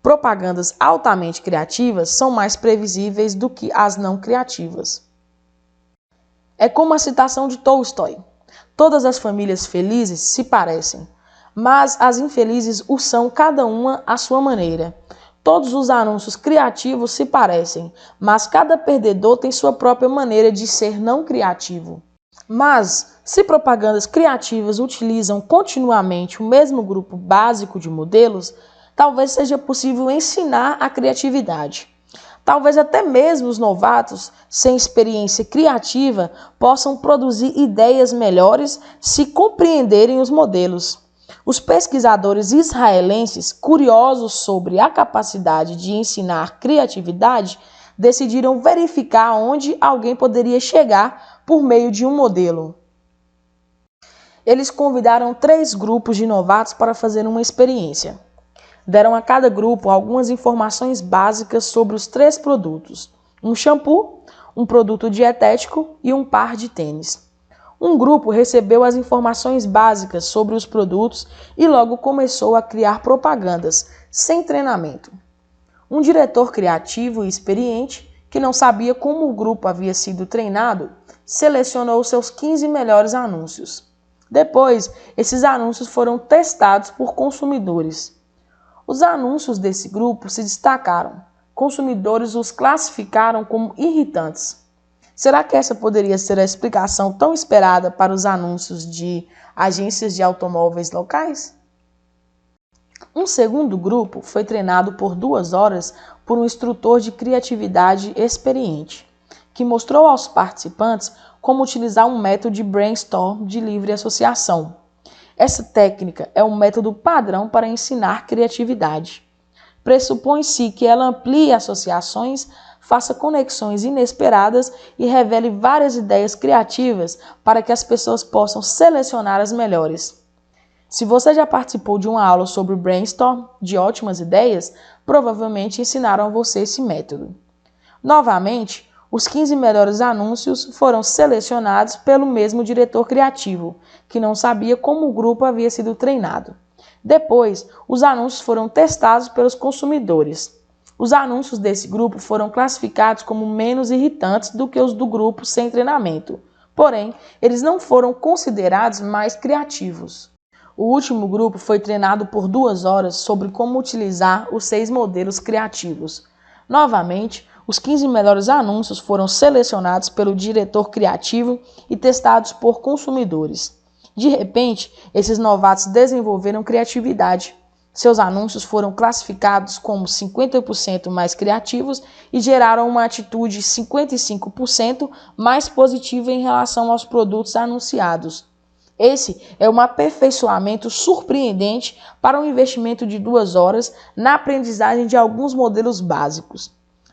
propagandas altamente criativas são mais previsíveis do que as não criativas. É como a citação de Tolstói: todas as famílias felizes se parecem. mas as infelizes o são cada uma à sua maneira. Todos os anúncios criativos se parecem, mas cada perdedor tem sua própria maneira de ser não criativo. Mas, se propagandas criativas utilizam continuamente o mesmo grupo básico de modelos, talvez seja possível ensinar a criatividade. Talvez até mesmo os novatos, sem experiência criativa, possam produzir ideias melhores se compreenderem os modelos. Os pesquisadores israelenses, curiosos sobre a capacidade de ensinar criatividade, decidiram verificar onde alguém poderia chegar por meio de um modelo. Eles convidaram 3 grupos de novatos para fazer uma experiência. Deram a cada grupo algumas informações básicas sobre os 3 produtos: um shampoo, um produto dietético e um par de tênis. Um grupo recebeu as informações básicas sobre os produtos e logo começou a criar propagandas, sem treinamento. Um diretor criativo e experiente, que não sabia como o grupo havia sido treinado, selecionou seus 15 melhores anúncios. Depois, esses anúncios foram testados por consumidores. Os anúncios desse grupo se destacaram. Consumidores os classificaram como irritantes. Será que essa poderia ser a explicação tão esperada para os anúncios de agências de automóveis locais? Um segundo grupo foi treinado por 2 horas por um instrutor de criatividade experiente, que mostrou aos participantes como utilizar um método de brainstorm de livre associação. Essa técnica é um método padrão para ensinar criatividade. Pressupõe-se que ela amplie associações, faça conexões inesperadas e revele várias ideias criativas para que as pessoas possam selecionar as melhores. Se você já participou de uma aula sobre brainstorm de ótimas ideias, provavelmente ensinaram a você esse método. Novamente, os 15 melhores anúncios foram selecionados pelo mesmo diretor criativo, que não sabia como o grupo havia sido treinado. Depois, os anúncios foram testados pelos consumidores. Os anúncios desse grupo foram classificados como menos irritantes do que os do grupo sem treinamento. Porém, eles não foram considerados mais criativos. O último grupo foi treinado por 2 horas sobre como utilizar os 6 modelos criativos. Novamente, os 15 melhores anúncios foram selecionados pelo diretor criativo e testados por consumidores. De repente, esses novatos desenvolveram criatividade. Seus anúncios foram classificados como 50% mais criativos e geraram uma atitude 55% mais positiva em relação aos produtos anunciados. Esse é um aperfeiçoamento surpreendente para um investimento de 2 horas na aprendizagem de alguns modelos básicos.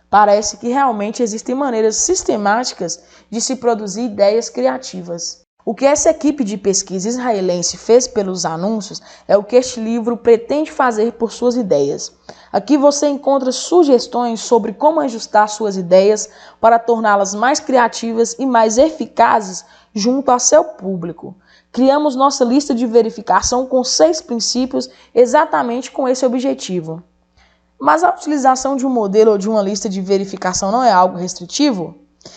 Parece que realmente existem maneiras sistemáticas de se produzir ideias criativas. O que essa equipe de pesquisa israelense fez pelos anúncios é o que este livro pretende fazer por suas ideias. Aqui você encontra sugestões sobre como ajustar suas ideias para torná-las mais criativas e mais eficazes junto ao seu público. Criamos nossa lista de verificação com 6 princípios exatamente com esse objetivo. Mas a utilização de um modelo ou de uma lista de verificação não é algo restritivo?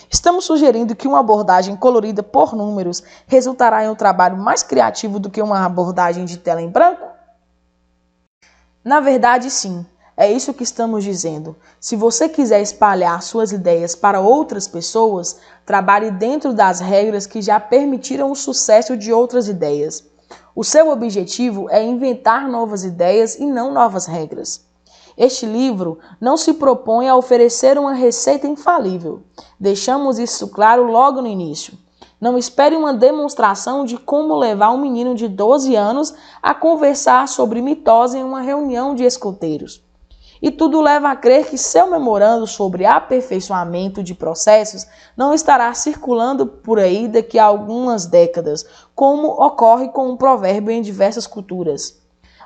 Estamos sugerindo que uma abordagem colorida por números resultará em um trabalho mais criativo do que uma abordagem de tela em branco? Na verdade, sim. É isso que estamos dizendo. Se você quiser espalhar suas ideias para outras pessoas, trabalhe dentro das regras que já permitiram o sucesso de outras ideias. O seu objetivo é inventar novas ideias e não novas regras. Este livro não se propõe a oferecer uma receita infalível. Deixamos isso claro logo no início. Não espere uma demonstração de como levar um menino de 12 anos a conversar sobre mitose em uma reunião de escoteiros. E tudo leva a crer que seu memorando sobre aperfeiçoamento de processos não estará circulando por aí daqui a algumas décadas, como ocorre com um provérbio em diversas culturas.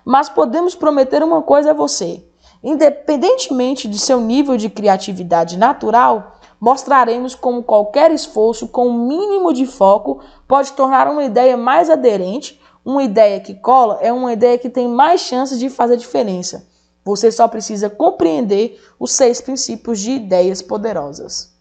Mas podemos prometer uma coisa a você. Independentemente de seu nível de criatividade natural, mostraremos como qualquer esforço com um mínimo de foco pode tornar uma ideia mais aderente. Uma ideia que cola é uma ideia que tem mais chances de fazer diferença. Você só precisa compreender os 6 princípios de ideias poderosas.